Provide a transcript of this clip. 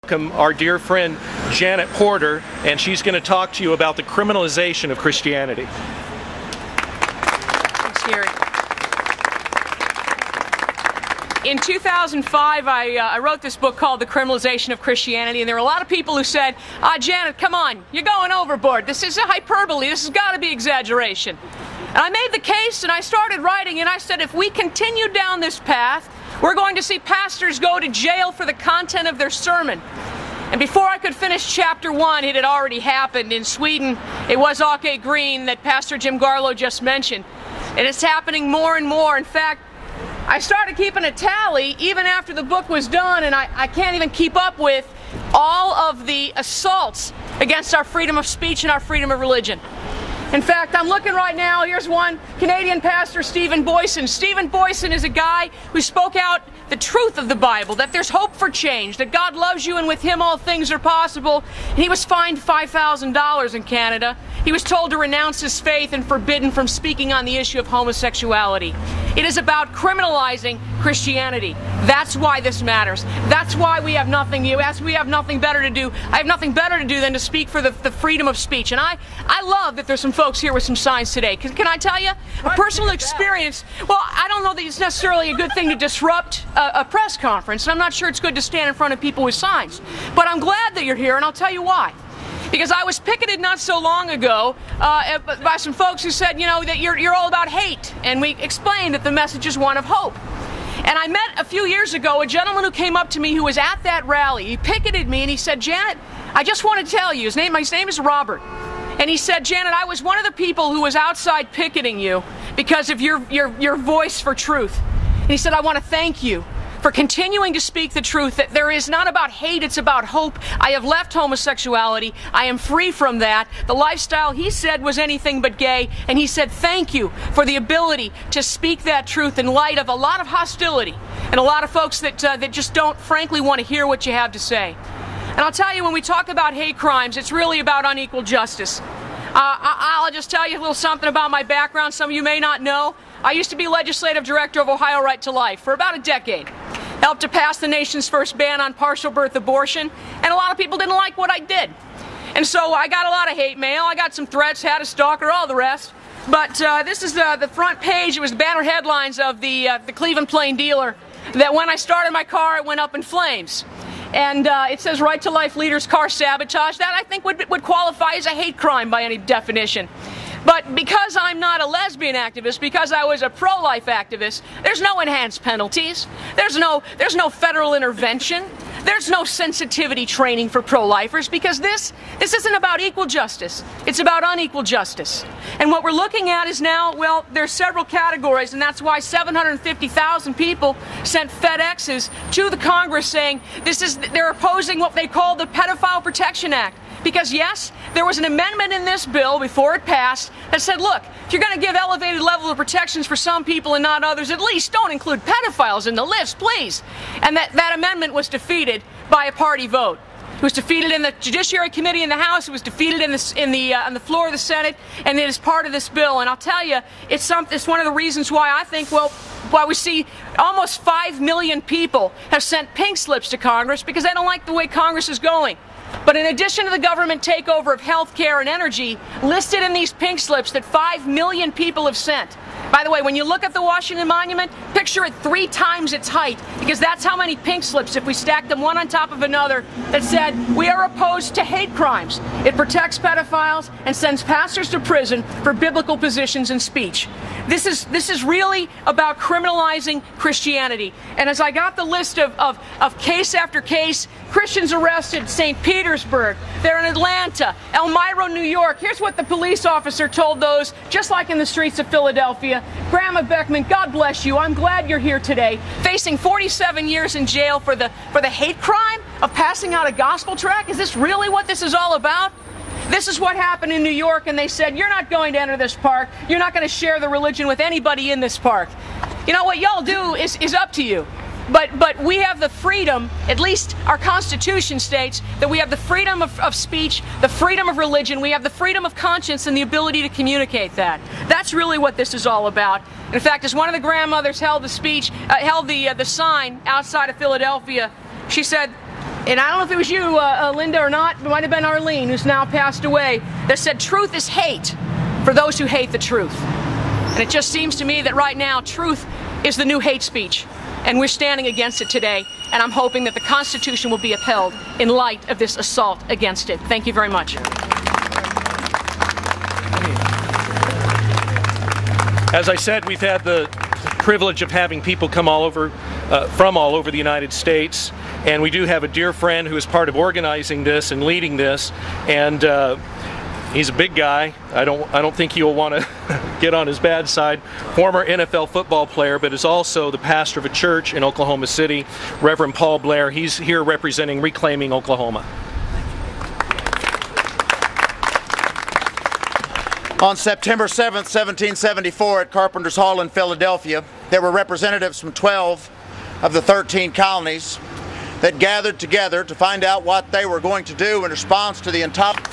welcome our dear friend Janet Porter, and she's going to talk to you about the criminalization of Christianity. Thanks, Gary. In 2005, I wrote this book called The Criminalization of Christianity, and there were a lot of people who said, Janet, come on, you're going overboard. This is a hyperbole. This has got to be exaggeration. And I made the case, and I started writing, and I said, if we continue down this path, we're going to see pastors go to jail for the content of their sermon. And before I could finish chapter 1, it had already happened. In Sweden, it was Åke Green that Pastor Jim Garlow just mentioned. And it's happening more and more. In fact, I started keeping a tally even after the book was done, and I can't even keep up with all of the assaults against our freedom of speech and our freedom of religion. In fact, I'm looking right now, here's one, Canadian pastor Stephen Boyson. Stephen Boyson is a guy who spoke out the truth of the Bible, that there's hope for change, that God loves you and with Him all things are possible. And he was fined $5,000 in Canada. He was told to renounce his faith and forbidden from speaking on the issue of homosexuality. It is about criminalizing Christianity. That's why this matters. That's why we have nothing. You ask, we have nothing better to do. I have nothing better to do than to speak for the freedom of speech. And I love that there's some folks here with some signs today. Can I tell you? A personal experience. Well, I don't know that it's necessarily a good thing to disrupt a press conference. And I'm not sure it's good to stand in front of people with signs. But I'm glad that you're here, and I'll tell you why. Because I was picketed not so long ago by some folks who said, you know, that you're all about hate. And we explained that the message is one of hope. And I met a few years ago a gentleman who came up to me who was at that rally. He picketed me and he said, Janet, I just want to tell you, his name is Robert. And he said, Janet, I was one of the people who was outside picketing you because of your voice for truth. And he said, I want to thank you for continuing to speak the truth, that there is not about hate, it's about hope. I have left homosexuality. I am free from that. The lifestyle, he said, was anything but gay. And he said, thank you for the ability to speak that truth in light of a lot of hostility and a lot of folks that just don't, frankly, want to hear what you have to say. And I'll tell you, when we talk about hate crimes, it's really about unequal justice. I'll just tell you a little something about my background. Some of you may not know. I used to be legislative director of Ohio Right to Life for about a decade. Helped to pass the nation's first ban on partial birth abortion, and a lot of people didn't like what I did. And so I got a lot of hate mail, I got some threats, had a stalker, all the rest. But this is the front page. It was the banner headlines of the Cleveland Plain Dealer, that when I started my car, it went up in flames. And it says Right to Life leaders car sabotage. That, I think, would qualify as a hate crime by any definition. But because I'm not a lesbian activist, because I was a pro-life activist, there's no enhanced penalties. There's no federal intervention. There's no sensitivity training for pro-lifers, because this isn't about equal justice. It's about unequal justice. And what we're looking at is now, well, there's several categories, and that's why 750,000 people sent FedExes to the Congress saying they're opposing what they call the Pedophile Protection Act. Because yes, there was an amendment in this bill before it passed that said, look, if you're going to give elevated level of protections for some people and not others, at least don't include pedophiles in the list, please. And that amendment was defeated by a party vote. It was defeated in the Judiciary Committee in the House. It was defeated on the floor of the Senate, and it is part of this bill. And I'll tell you, it's one of the reasons why I think, well, why we see almost 5 million people have sent pink slips to Congress, because they don't like the way Congress is going. But in addition to the government takeover of health care and energy, listed in these pink slips that 5 million people have sent. By the way, when you look at the Washington Monument, picture it 3 times its height, because that's how many pink slips, if we stack them one on top of another, that said, we are opposed to hate crimes. It protects pedophiles and sends pastors to prison for biblical positions and speech. This is really about criminalizing Christianity. And as I got the list of case after case, Christians arrested St. Petersburg, they're in Atlanta, Elmira, New York. Here's what the police officer told those, just like in the streets of Philadelphia. Grandma Beckman, God bless you. I'm glad you're here today, facing 47 years in jail for the hate crime of passing out a gospel tract. Is this really what this is all about? This is what happened in New York, and they said, you're not going to enter this park. You're not going to share the religion with anybody in this park. You know, what y'all do is up to you. But we have the freedom, at least our Constitution states, that we have the freedom of speech, the freedom of religion, we have the freedom of conscience and the ability to communicate that. That's really what this is all about. In fact, as one of the grandmothers held the sign outside of Philadelphia, she said, and I don't know if it was you, Linda, or not, it might have been Arlene, who's now passed away, that said truth is hate for those who hate the truth. And it just seems to me that right now truth is the new hate speech, and we're standing against it today, and I'm hoping that the Constitution will be upheld in light of this assault against it. Thank you very much. As I said, we've had the privilege of having people come from all over the United States, and we do have a dear friend who is part of organizing this and leading this, and he's a big guy. I don't think he'll want to get on his bad side. Former NFL football player, but is also the pastor of a church in Oklahoma City, Reverend Paul Blair. He's here representing Reclaiming Oklahoma. On September 7th, 1774, at Carpenter's Hall in Philadelphia, there were representatives from 12 of the 13 colonies that gathered together to find out what they were going to do in response to the intolerance.